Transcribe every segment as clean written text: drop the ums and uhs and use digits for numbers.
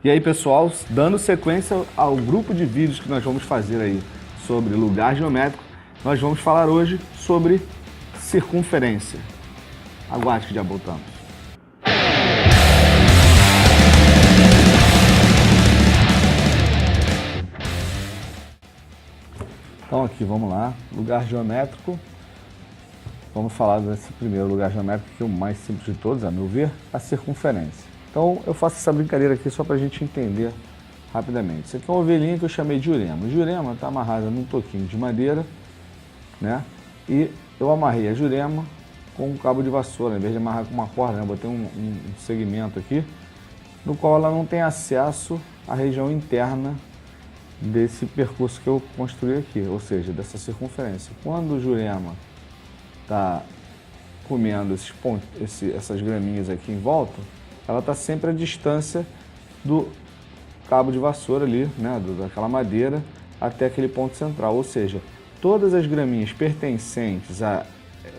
E aí, pessoal, dando sequência ao grupo de vídeos que nós vamos fazer aí sobre lugar geométrico, nós vamos falar hoje sobre circunferência. Aguarde que já voltamos. Então aqui, vamos lá, lugar geométrico. Vamos falar desse primeiro lugar geométrico, que é o mais simples de todos, a meu ver, a circunferência. Então eu faço essa brincadeira aqui só para a gente entender rapidamente. Isso aqui é uma ovelhinha que eu chamei de jurema. A jurema está amarrada num toquinho de madeira, né? E eu amarrei a jurema com um cabo de vassoura, em vez de amarrar com uma corda, né? Eu botei um segmento aqui, no qual ela não tem acesso à região interna desse percurso que eu construí aqui, ou seja, dessa circunferência. Quando o jurema está comendo essas graminhas aqui em volta, ela está sempre à distância do cabo de vassoura ali, né, daquela madeira, até aquele ponto central. Ou seja, todas as graminhas pertencentes a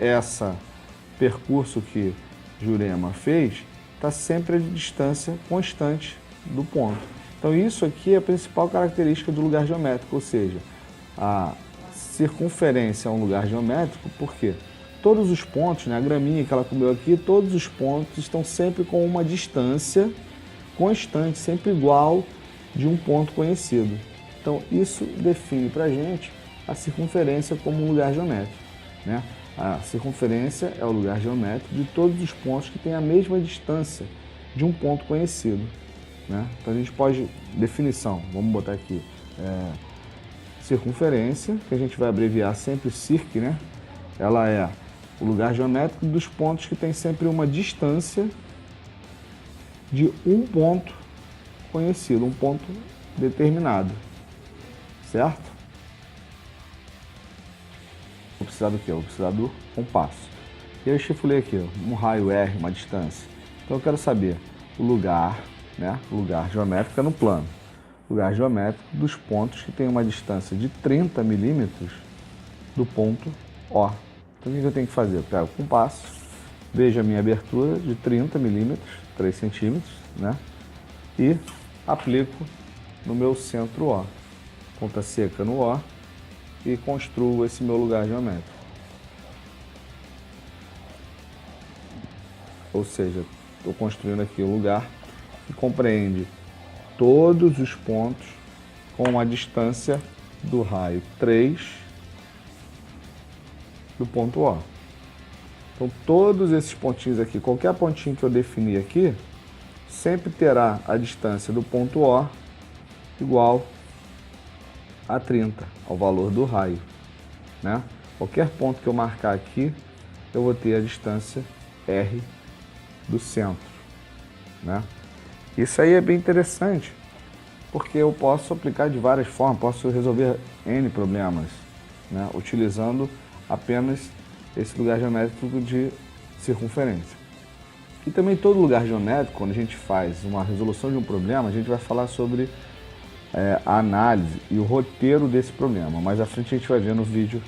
esse percurso que Jurema fez, está sempre à distância constante do ponto. Então isso aqui é a principal característica do lugar geométrico, ou seja, a circunferência é um lugar geométrico, por quê? Todos os pontos, né, a graminha que ela comeu aqui, todos os pontos estão sempre com uma distância constante, sempre igual de um ponto conhecido. Então isso define para a gente a circunferência como um lugar geométrico, né? A circunferência é o lugar geométrico de todos os pontos que têm a mesma distância de um ponto conhecido, né? Então a gente pode, definição, vamos botar aqui, circunferência, que a gente vai abreviar sempre circ, né? Ela é o lugar geométrico dos pontos que tem sempre uma distância de um ponto conhecido, um ponto determinado, certo? Vou precisar do quê? Vou precisar do compasso. E eu estipulei aqui, um raio R, uma distância. Então eu quero saber o lugar, né? O lugar geométrico é no plano. Lugar geométrico dos pontos que tem uma distância de 30 milímetros do ponto O. Então o que eu tenho que fazer? Eu pego o compasso, vejo a minha abertura de 30 milímetros, 3 centímetros, né? E aplico no meu centro O. Ponta seca no O e construo esse meu lugar geométrico. Ou seja, estou construindo aqui um lugar que compreende todos os pontos com uma distância do raio 3 do ponto O. Então todos esses pontinhos aqui, qualquer pontinho que eu definir aqui, sempre terá a distância do ponto O igual a 30, ao valor do raio, né? Qualquer ponto que eu marcar aqui, eu vou ter a distância R do centro, né? Isso aí é bem interessante, porque eu posso aplicar de várias formas, posso resolver N problemas, né, utilizando apenas esse lugar geométrico de circunferência. E também todo lugar geométrico, quando a gente faz uma resolução de um problema, a gente vai falar sobre a análise e o roteiro desse problema. Mais à frente a gente vai ver no vídeo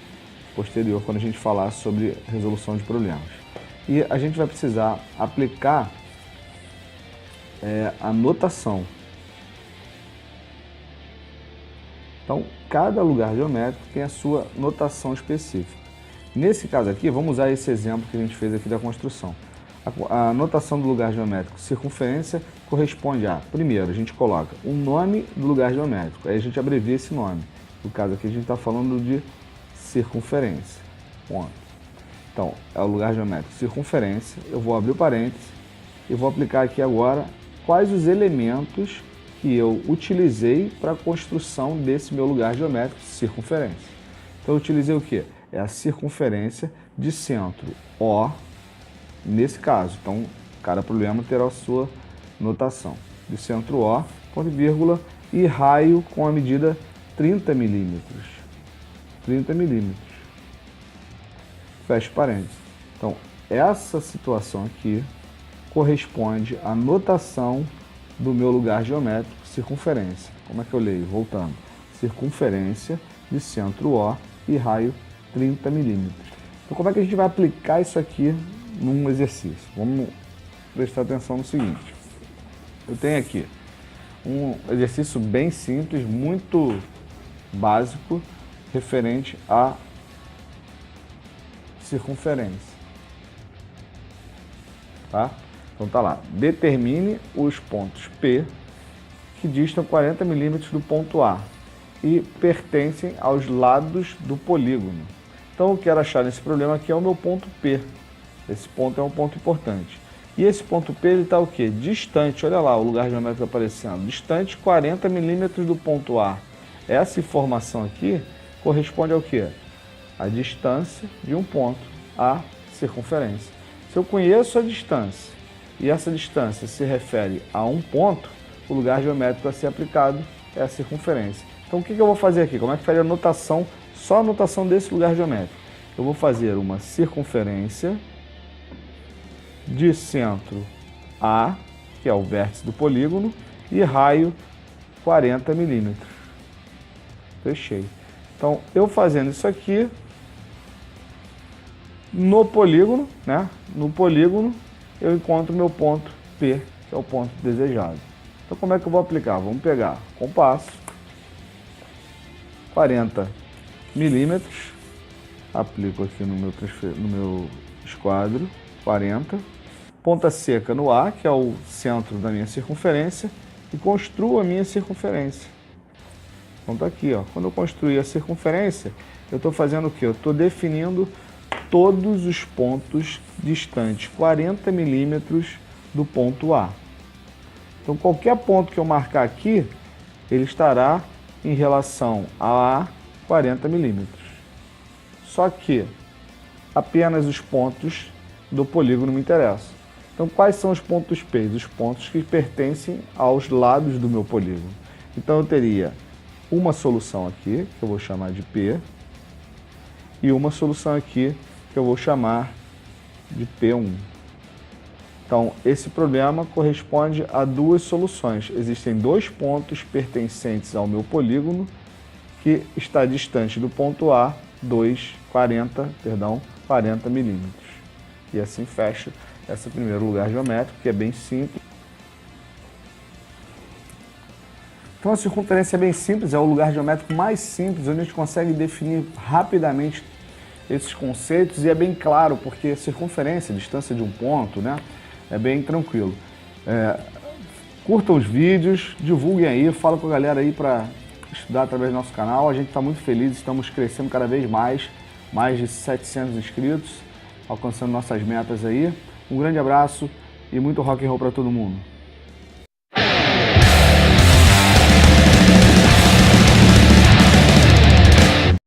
posterior, quando a gente falar sobre resolução de problemas. E a gente vai precisar aplicar a notação. Então, cada lugar geométrico tem a sua notação específica. Nesse caso aqui, vamos usar esse exemplo que a gente fez aqui da construção. A notação do lugar geométrico circunferência corresponde a, primeiro, a gente coloca o nome do lugar geométrico, aí a gente abrevia esse nome. No caso aqui, a gente está falando de circunferência. Ponto. Então, é o lugar geométrico circunferência, eu vou abrir o parênteses e vou aplicar aqui agora quais os elementos que eu utilizei para a construção desse meu lugar geométrico circunferência. Então, eu utilizei o quê? É a circunferência de centro O, nesse caso. Então, cada problema terá a sua notação. De centro O, ponto e vírgula, e raio com a medida 30 milímetros. 30 milímetros. Fecha parênteses. Então, essa situação aqui corresponde à notação do meu lugar geométrico circunferência. Como é que eu leio? Voltando. Circunferência de centro O e raio 30 milímetros. Então, como é que a gente vai aplicar isso aqui num exercício? Vamos prestar atenção no seguinte. Eu tenho aqui um exercício bem simples, muito básico, referente à circunferência. Tá? Então tá lá. Determine os pontos P que distam 40 milímetros do ponto A e pertencem aos lados do polígono. Então eu quero achar nesse problema aqui é o meu ponto P. Esse ponto é um ponto importante. E esse ponto P ele está o quê? Distante, olha lá o lugar geométrico aparecendo, distante 40 milímetros do ponto A. Essa informação aqui corresponde ao quê? A distância de um ponto, a circunferência. Se eu conheço a distância e essa distância se refere a um ponto, o lugar geométrico a ser aplicado é a circunferência. Então o que eu vou fazer aqui? Como é que faria a notação, só a notação desse lugar geométrico? Eu vou fazer uma circunferência de centro A, que é o vértice do polígono, e raio 40 milímetros. Fechei. Então, eu fazendo isso aqui, no polígono, né? No polígono, eu encontro meu ponto P, que é o ponto desejado. Então, como é que eu vou aplicar? Vamos pegar compasso, 40 milímetros, aplico aqui no meu esquadro, 40, ponta seca no A, que é o centro da minha circunferência, e construo a minha circunferência. Então está aqui, ó. Quando eu construir a circunferência, eu estou fazendo o quê? Eu estou definindo todos os pontos distantes 40 milímetros do ponto A. Então qualquer ponto que eu marcar aqui, ele estará em relação a 40 milímetros. Só que apenas os pontos do polígono me interessam. Então quais são os pontos P? Os pontos que pertencem aos lados do meu polígono. Então eu teria uma solução aqui, que eu vou chamar de P, e uma solução aqui, que eu vou chamar de P1. Então, esse problema corresponde a duas soluções. Existem dois pontos pertencentes ao meu polígono, que está distante do ponto A, 40 milímetros. E assim fecha esse primeiro lugar geométrico, que é bem simples. Então a circunferência é bem simples, é o lugar geométrico mais simples, onde a gente consegue definir rapidamente esses conceitos e é bem claro, porque a circunferência, a distância de um ponto, né, é bem tranquilo. Curtam os vídeos, divulguem aí, fala com a galera aí para estudar através do nosso canal. A gente está muito feliz, estamos crescendo cada vez mais de 700 inscritos, alcançando nossas metas aí. Um grande abraço e muito rock and roll para todo mundo.